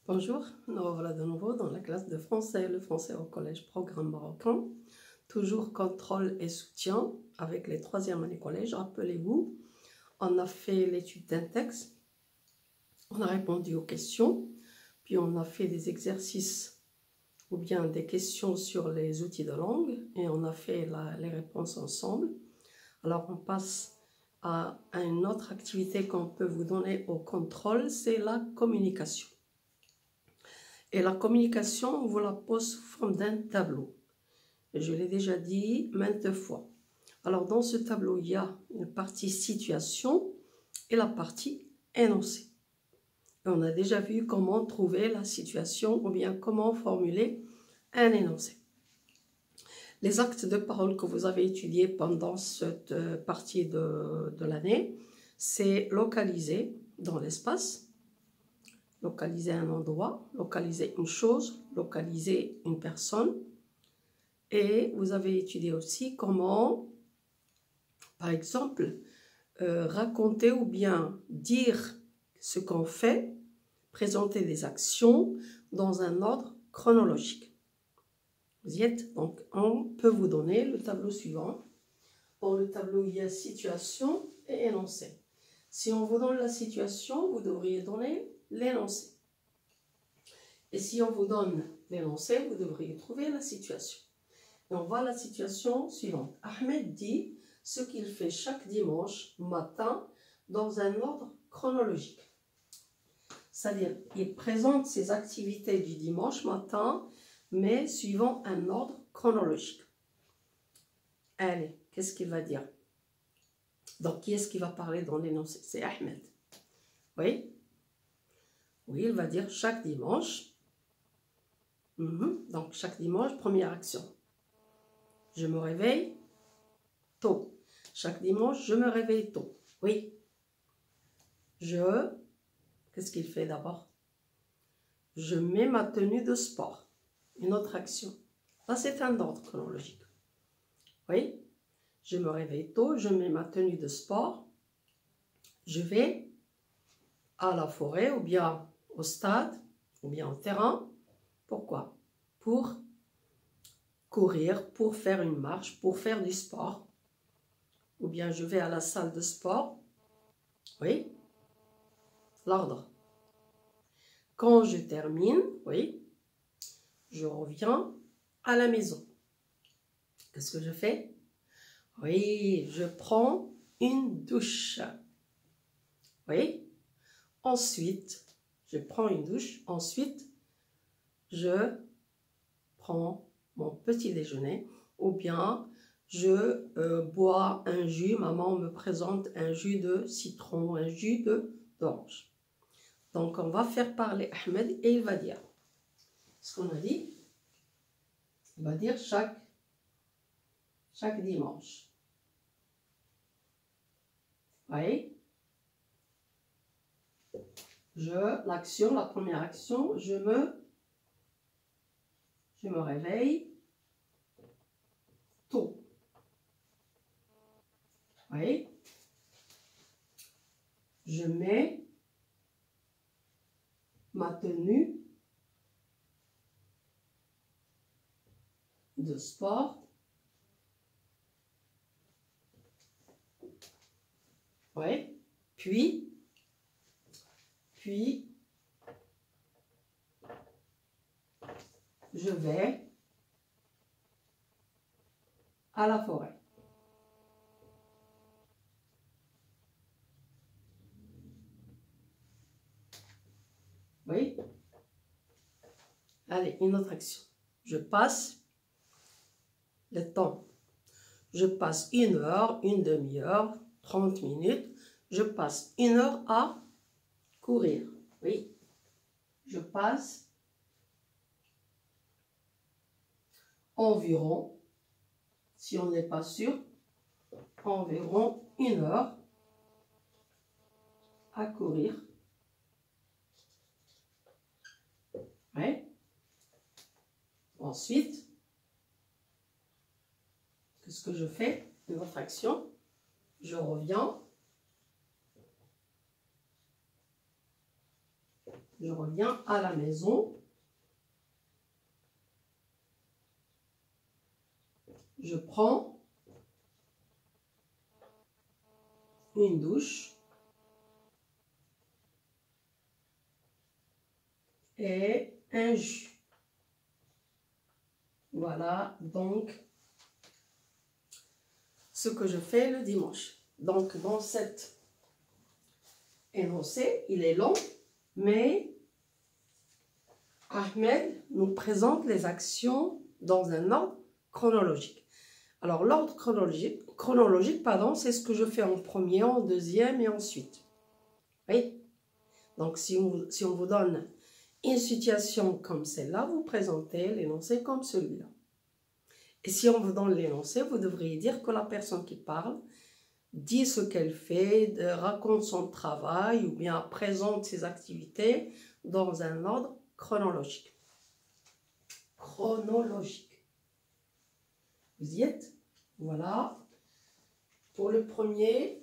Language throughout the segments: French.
Bonjour, nous revoilà de nouveau dans la classe de français, le français au collège programme marocain. Toujours contrôle et soutien avec les 3e années collège. Rappelez-vous, on a fait l'étude d'un texte, on a répondu aux questions, puis on a fait des exercices ou bien des questions sur les outils de langue et on a fait les réponses ensemble. Alors on passe à une autre activité qu'on peut vous donner au contrôle, c'est la communication. Et la communication, on vous la pose sous forme d'un tableau. Je l'ai déjà dit maintes fois. Alors, dans ce tableau, il y a une partie situation et la partie énoncé. Et on a déjà vu comment trouver la situation ou bien comment formuler un énoncé. Les actes de parole que vous avez étudiés pendant cette partie de l'année, c'est localiser dans l'espace, localiser un endroit, localiser une chose, localiser une personne. Et vous avez étudié aussi comment, par exemple, raconter ou bien dire ce qu'on fait, présenter des actions dans un ordre chronologique. Vous y êtes? Donc, on peut vous donner le tableau suivant. Dans le tableau, il y a situation et énoncé. Si on vous donne la situation, vous devriez donner l'énoncé. Et si on vous donne l'énoncé, vous devriez trouver la situation. Et on voit la situation suivante. Ahmed dit ce qu'il fait chaque dimanche matin dans un ordre chronologique. C'est-à-dire, il présente ses activités du dimanche matin, mais suivant un ordre chronologique. Allez, qu'est-ce qu'il va dire? Donc, qui est-ce qui va parler dans l'énoncé? C'est Ahmed. Oui? Oui, il va dire chaque dimanche. Donc, chaque dimanche, première action. Je me réveille tôt. Chaque dimanche, je me réveille tôt. Oui. Qu'est-ce qu'il fait d'abord? Je mets ma tenue de sport. Une autre action. Là, c'est un ordre chronologique. Oui. Je me réveille tôt, je mets ma tenue de sport. Je vais à la forêt ou bien au stade ou bien au terrain. Pourquoi? Pour courir, pour faire une marche, pour faire du sport. Ou bien je vais à la salle de sport. Oui. L'ordre. Quand je termine, oui, je reviens à la maison. Qu'est-ce que je fais? Oui, je prends une douche. Oui. Ensuite, je prends une douche. Ensuite, je prends mon petit déjeuner ou bien je bois un jus. Maman me présente un jus de citron, un jus d'orange. Donc, on va faire parler Ahmed et il va dire ce qu'on a dit. Il va dire chaque dimanche. Oui. L'action, la première action, je me réveille tôt. Oui. Je mets ma tenue de sport. Oui. Puis, je vais à la forêt. Oui. Allez, une autre action. Je passe le temps. Je passe 1 heure, une demi-heure, 30 minutes. Je passe 1 heure à courir. Oui. Je passe environ, si on n'est pas sûr, environ 1 heure à courir. Ouais. Ensuite, qu'est-ce que je fais? Une autre action. Je reviens Je reviens à la maison. Je prends une douche et un jus. Voilà donc ce que je fais le dimanche. Donc dans cet énoncé, il est long, mais Ahmed nous présente les actions dans un ordre chronologique. Alors l'ordre chronologique, c'est ce que je fais en premier, en deuxième et ensuite. Oui. Donc si on vous donne une situation comme celle-là, vous présentez l'énoncé comme celui-là. Et si on vous donne l'énoncé, vous devriez dire que la personne qui parle dit ce qu'elle fait, raconte son travail ou bien présente ses activités dans un ordre chronologique. Chronologique. Vous y êtes? Voilà. Pour le premier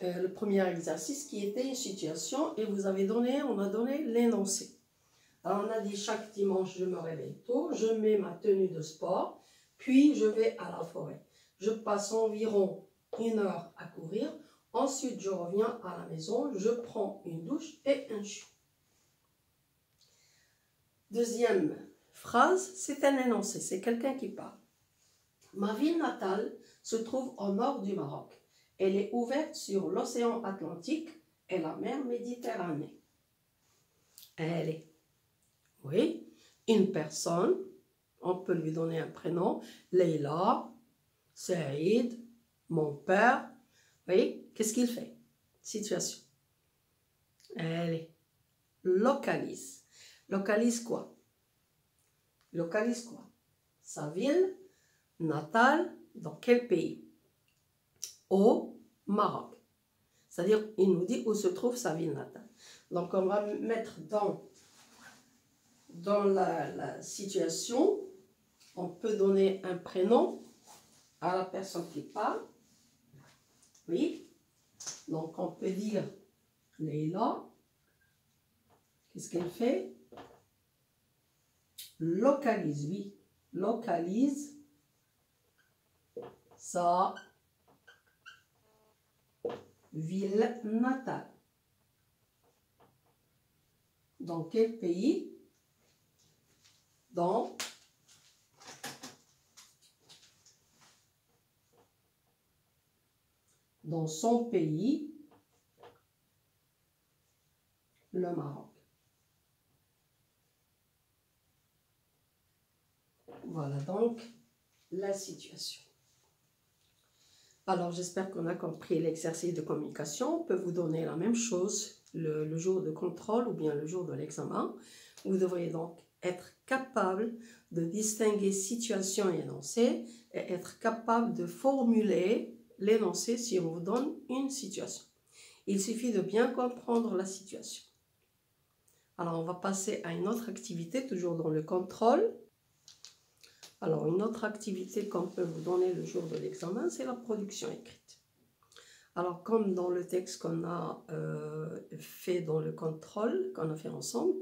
exercice qui était une situation et on a donné l'énoncé. Alors on a dit chaque dimanche je me réveille tôt, je mets ma tenue de sport, puis je vais à la forêt. Je passe environ 1 heure à courir, ensuite je reviens à la maison, je prends une douche et un jus. Deuxième phrase, c'est un énoncé, c'est quelqu'un qui parle. Ma ville natale se trouve au nord du Maroc. Elle est ouverte sur l'océan Atlantique et la mer Méditerranée. Elle est, oui, une personne, on peut lui donner un prénom, Leïla, Saïd, mon père, oui, qu'est-ce qu'il fait? Situation. Elle est, localise. Localise quoi? Localise quoi? Sa ville natale, dans quel pays? Au Maroc. C'est-à-dire, il nous dit où se trouve sa ville natale. Donc, on va mettre dans la situation, on peut donner un prénom à la personne qui parle. Oui. Donc, on peut dire Leïla. Qu'est-ce qu'elle fait? Localise, oui. Localise sa ville natale. Dans quel pays? Dans son pays, le Maroc. Voilà donc la situation. Alors j'espère qu'on a compris l'exercice de communication. On peut vous donner la même chose le jour de contrôle ou bien le jour de l'examen. Vous devriez donc être capable de distinguer situation et énoncé et être capable de formuler l'énoncé si on vous donne une situation. Il suffit de bien comprendre la situation. Alors on va passer à une autre activité, toujours dans le contrôle. Alors, une autre activité qu'on peut vous donner le jour de l'examen, c'est la production écrite. Alors, comme dans le texte qu'on a fait dans le contrôle, qu'on a fait ensemble,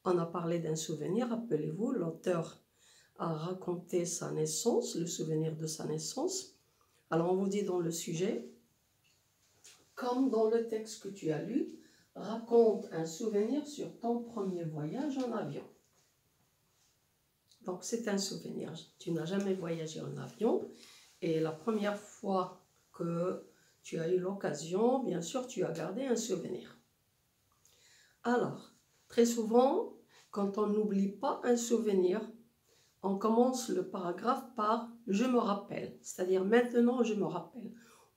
on a parlé d'un souvenir. Rappelez-vous, l'auteur a raconté sa naissance, le souvenir de sa naissance. Alors, on vous dit dans le sujet, comme dans le texte que tu as lu, raconte un souvenir sur ton premier voyage en avion. Donc, c'est un souvenir. Tu n'as jamais voyagé en avion et la première fois que tu as eu l'occasion, bien sûr, tu as gardé un souvenir. Alors, très souvent, quand on n'oublie pas un souvenir, on commence le paragraphe par « je me rappelle », c'est-à-dire « maintenant, je me rappelle »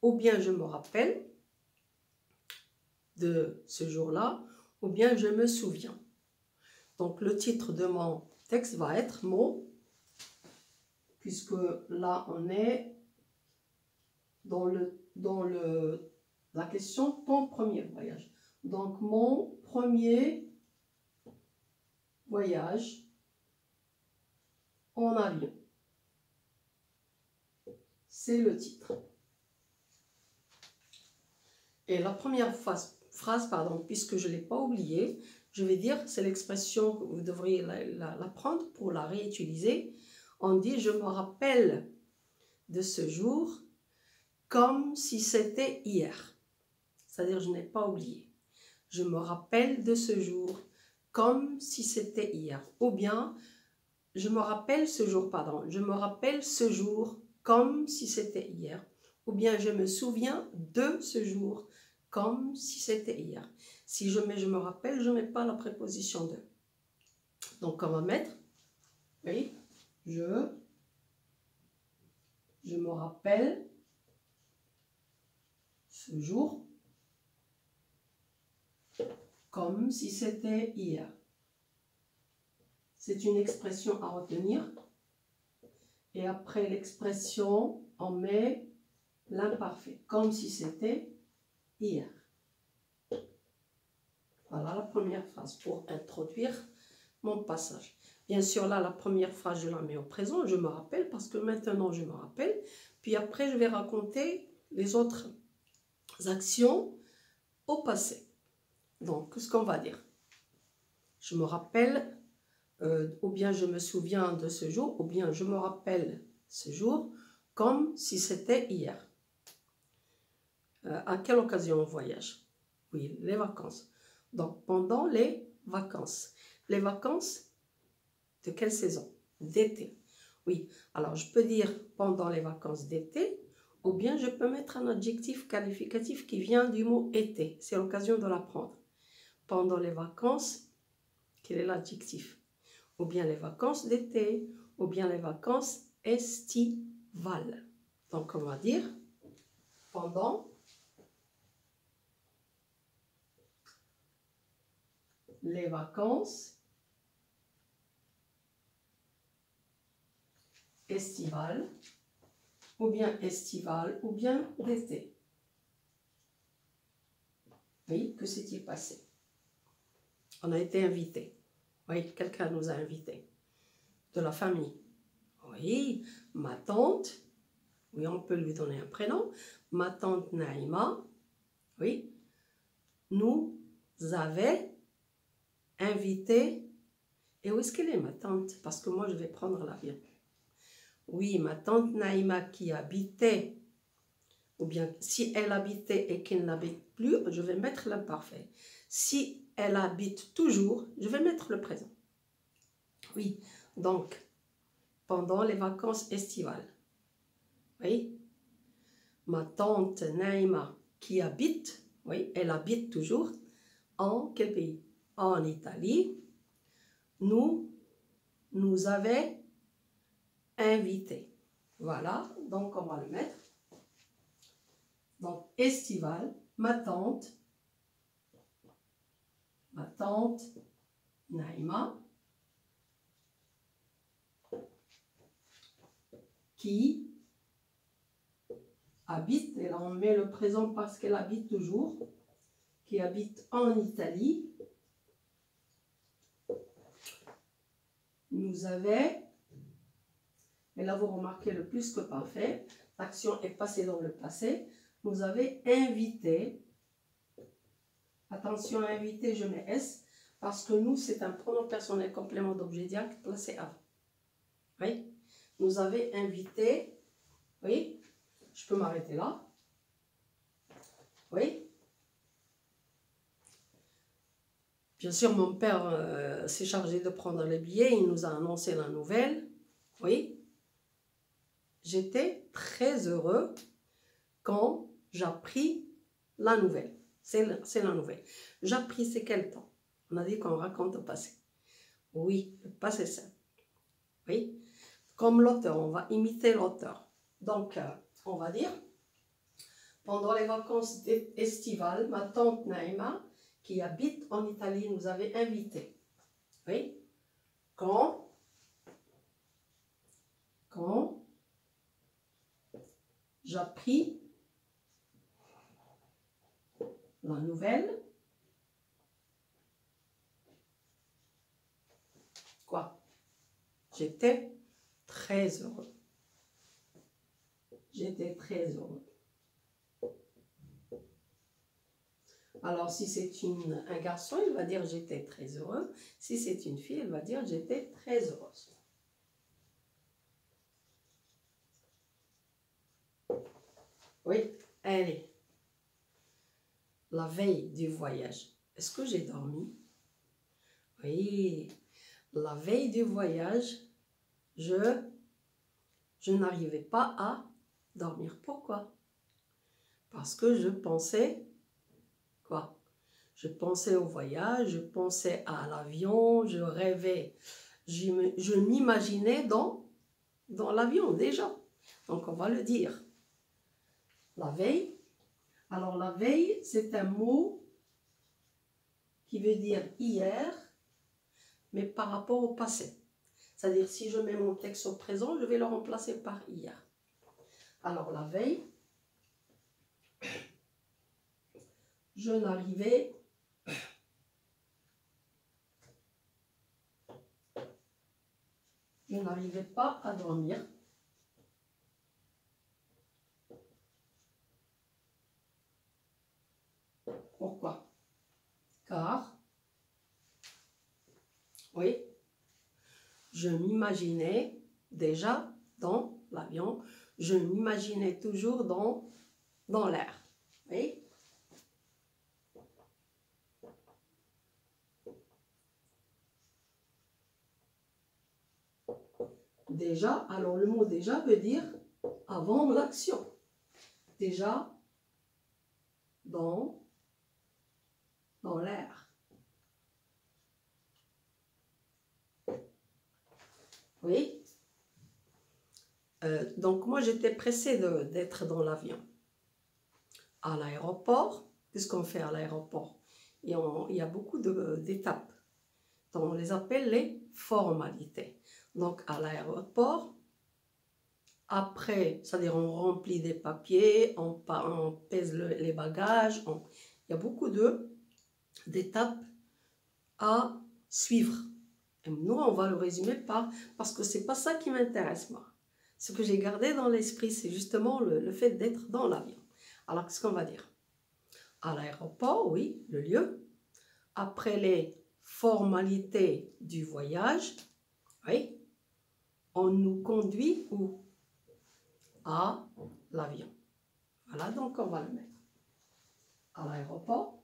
ou bien « je me rappelle de ce jour-là » ou bien « je me souviens ». Donc, le titre de mon texte va être mon, puisque là on est dans la question ton premier voyage. Donc mon premier voyage en avion. C'est le titre. Et la première phrase, pardon, puisque je ne l'ai pas oubliée, je vais dire, c'est l'expression, vous devriez la prendre pour la réutiliser. On dit, je me rappelle de ce jour comme si c'était hier. C'est-à-dire, je n'ai pas oublié. Je me rappelle de ce jour comme si c'était hier. Ou bien, je me rappelle ce jour, pardon, je me rappelle ce jour comme si c'était hier. Ou bien, je me souviens de ce jour comme si c'était hier. Si je mets je me rappelle, je ne mets pas la préposition de. Donc, on va mettre, oui, je me rappelle ce jour comme si c'était hier. C'est une expression à retenir. Et après l'expression, on met l'imparfait, comme si c'était hier. Voilà la première phrase pour introduire mon passage. Bien sûr, là, la première phrase, je la mets au présent, je me rappelle, parce que maintenant, je me rappelle. Puis après, je vais raconter les autres actions au passé. Donc, ce qu'on va dire. Je me rappelle, ou bien je me souviens de ce jour, ou bien je me rappelle ce jour, comme si c'était hier. À quelle occasion on voyage? Oui, les vacances. Donc, pendant les vacances. Les vacances, de quelle saison? D'été. Oui, alors je peux dire pendant les vacances d'été, ou bien je peux mettre un adjectif qualificatif qui vient du mot été. C'est l'occasion de l'apprendre. Pendant les vacances, quel est l'adjectif? Ou bien les vacances d'été, ou bien les vacances estivales. Donc, on va dire pendant les vacances estivales, ou bien estivales, ou bien d'été. Oui, que s'est-il passé? On a été invité. Oui, quelqu'un nous a invités. De la famille. Oui, ma tante. Oui, on peut lui donner un prénom. Ma tante Naïma. Oui, nous avait invité. Et où est-ce qu'elle est, ma tante? Parce que moi, je vais prendre l'avion. Oui, ma tante Naïma qui habitait, ou bien si elle habitait et qu'elle n'habite plus, je vais mettre l'imparfait. Si elle habite toujours, je vais mettre le présent. Oui, donc, pendant les vacances estivales. Oui, ma tante Naïma qui habite, oui, elle habite toujours en quel pays? En Italie. Nous avait invité. Voilà, donc on va le mettre. Donc, estival, ma tante Naïma, qui habite, et là on met le présent parce qu'elle habite toujours, qui habite en Italie, nous avait, et là vous remarquez le plus que parfait, l'action est passée dans le passé, nous avait invité, attention invité, je mets S, parce que nous c'est un pronom personnel complément d'objet direct placé avant. Oui, nous avait invité, oui, je peux m'arrêter là, oui. Bien sûr, mon père s'est chargé de prendre les billets, il nous a annoncé la nouvelle, oui. J'étais très heureux quand j'appris la nouvelle. C'est la nouvelle. J'appris, c'est quel temps? On a dit qu'on raconte au passé. Oui, le passé simple. Oui. Comme l'auteur, on va imiter l'auteur. Donc, on va dire, pendant les vacances estivales, ma tante Naïma, qui habite en Italie, nous avait invités. Oui. Quand j'appris la nouvelle, quoi? J'étais très heureux. J'étais très heureux. Alors, si c'est un garçon, il va dire j'étais très heureux. Si c'est une fille, elle va dire j'étais très heureuse. Oui, allez. La veille du voyage, est-ce que j'ai dormi? Oui, la veille du voyage, je n'arrivais pas à dormir. Pourquoi? Parce que je pensais, quoi? Je pensais au voyage, je pensais à l'avion, je rêvais. Je m'imaginais dans l'avion déjà. Donc on va le dire. La veille. Alors la veille, c'est un mot qui veut dire hier, mais par rapport au passé. C'est-à-dire si je mets mon texte au présent, je vais le remplacer par hier. Alors la veille, je n'arrivais pas à dormir. Pourquoi? Car, oui, je m'imaginais déjà dans l'avion, je m'imaginais toujours dans l'air. Oui. Déjà, alors le mot déjà veut dire avant l'action. Déjà dans l'air. Oui. Donc moi j'étais pressée d'être dans l'avion. À l'aéroport, qu'est-ce qu'on fait à l'aéroport? Il y a beaucoup d'étapes. On les appelle les formalités. Donc à l'aéroport, après, c'est-à-dire on remplit des papiers, on pèse les bagages, il y a beaucoup d'étapes à suivre. Et nous, on va le résumer parce que c'est pas ça qui m'intéresse, moi. Ce que j'ai gardé dans l'esprit, c'est justement le fait d'être dans l'avion. Alors, qu'est-ce qu'on va dire? À l'aéroport, oui, le lieu. Après les formalités du voyage, oui, on nous conduit où? À l'avion. Voilà, donc on va le mettre. À l'aéroport.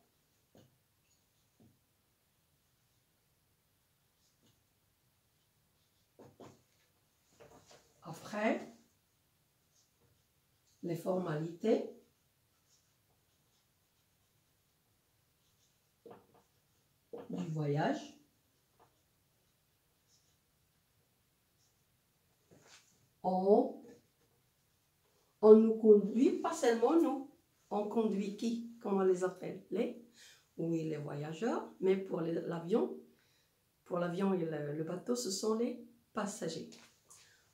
Après, les formalités du voyage. On nous conduit, pas seulement nous. On conduit qui? Comment on les appelle? Oui, les voyageurs, mais pour l'avion, et le bateau, ce sont les passagers.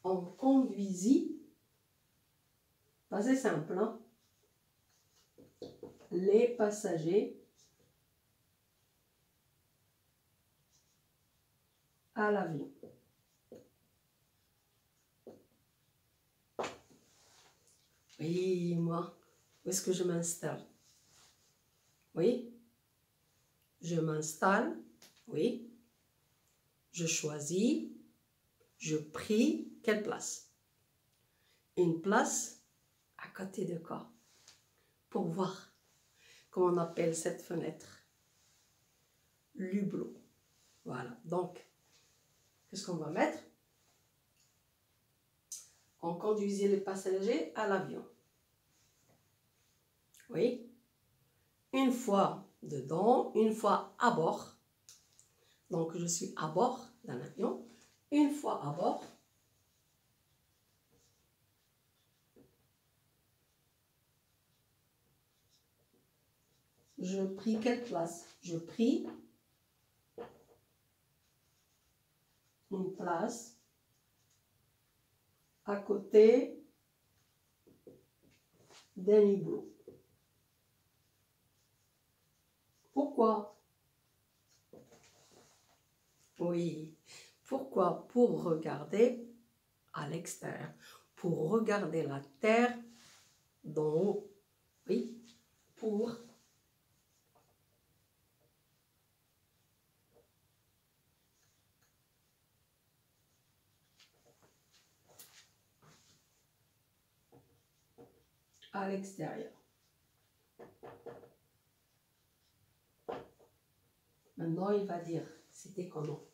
On conduisit, c'est simple, hein? Les passagers à l'avion. Oui, moi, où est-ce que je m'installe? Oui, je m'installe, oui, je choisis, je prie, quelle place? Une place à côté de quoi? Pour voir comment on appelle cette fenêtre. L'hublot. Voilà, donc, qu'est-ce qu'on va mettre? On conduisait les passagers à l'avion. Oui. Une fois dedans, une fois à bord. Donc, je suis à bord d'un avion. Une fois à bord, je pris quelle place? Je pris une place à côté d'un hublot. Pourquoi? Oui. Pourquoi? Pour regarder à l'extérieur. Pour regarder la terre d'en haut. Oui. Pour à l'extérieur. Maintenant, il va dire, c'était comment?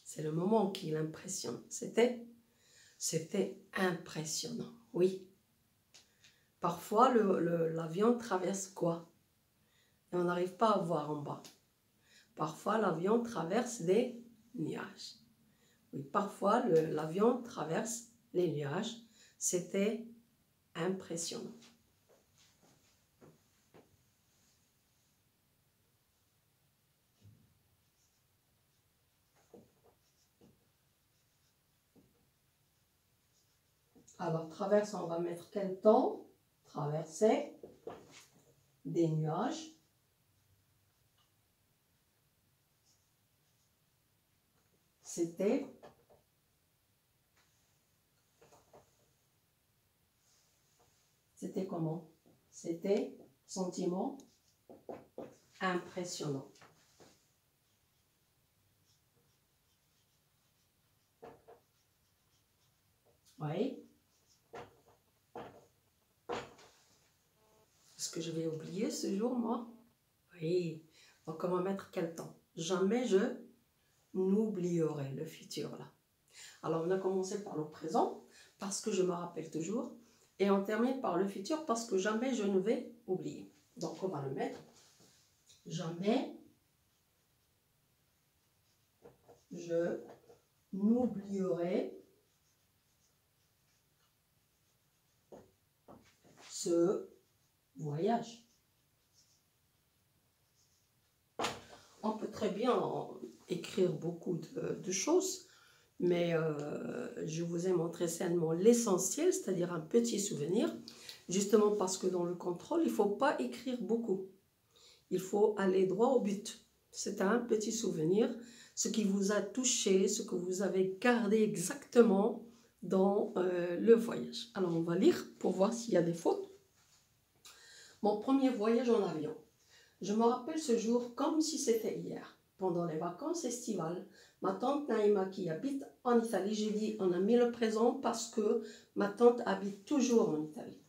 C'est le moment qui l'impressionne. C'était impressionnant, oui. Parfois, l'avion traverse quoi? Et on n'arrive pas à voir en bas. Parfois, l'avion traverse des nuages. Oui, parfois, l'avion traverse les nuages. C'était impressionnant. Alors, traverse, on va mettre quel temps? Traverser des nuages. C'était comment? C'était sentiment impressionnant. Oui. Est-ce que je vais oublier ce jour, moi? Oui. Donc, on va mettre quel temps? Jamais je n'oublierai le futur, là. Alors, on a commencé par le présent, parce que je me rappelle toujours. Et on termine par le futur, parce que jamais je ne vais oublier. Donc, on va le mettre. Jamais je n'oublierai ce voyage. On peut très bien écrire beaucoup de choses, mais je vous ai montré seulement l'essentiel, c'est-à-dire un petit souvenir, justement parce que dans le contrôle, il ne faut pas écrire beaucoup. Il faut aller droit au but. C'est un petit souvenir, ce qui vous a touché, ce que vous avez gardé exactement dans le voyage. Alors, on va lire pour voir s'il y a des fautes. Mon premier voyage en avion. Je me rappelle ce jour comme si c'était hier. Pendant les vacances estivales, ma tante Naïma qui habite en Italie, j'ai dit on a mis le présent parce que ma tante habite toujours en Italie.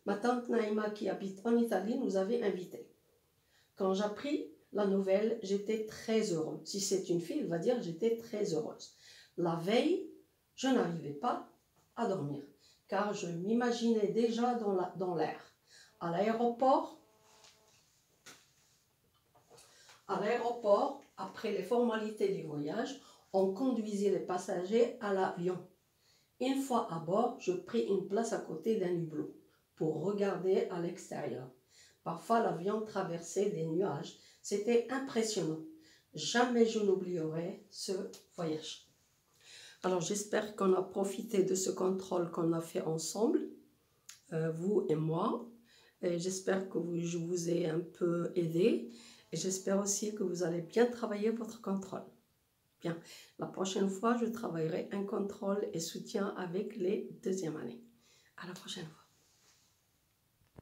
Ma tante Naïma qui habite en Italie nous avait invités. Quand j'appris la nouvelle, j'étais très heureuse. Si c'est une fille, elle va dire j'étais très heureuse. La veille, je n'arrivais pas à dormir car je m'imaginais déjà dans l'air. À l'aéroport, après les formalités du voyage, on conduisait les passagers à l'avion. Une fois à bord, je pris une place à côté d'un hublot pour regarder à l'extérieur. Parfois, l'avion traversait des nuages. C'était impressionnant. Jamais je n'oublierai ce voyage. Alors, j'espère qu'on a profité de ce contrôle qu'on a fait ensemble, vous et moi. J'espère que je vous ai un peu aidé. Et j'espère aussi que vous allez bien travailler votre contrôle. Bien, la prochaine fois, je travaillerai un contrôle et soutien avec les deuxièmes années. À la prochaine fois.